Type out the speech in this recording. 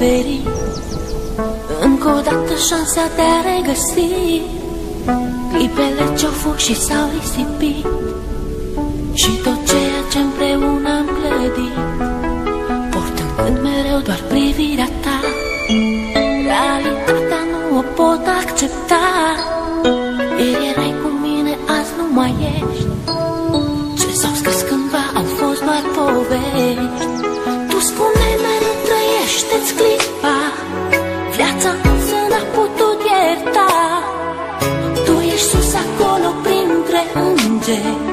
oferi încă o dată șansa de a regăsi clipele ce-au fost și s-au risipit și tot ceea ce împreună am clădit, portând mereu doar privirea ta. Realitatea nu o pot accepta. Ieri erai cu mine, azi nu mai ești. Ce s-au scris cândva au fost doar povești. Tu spune mereu, trăiește-ți clipa, viața însă n-a putut ierta. Tu ești sus acolo printre îngeri,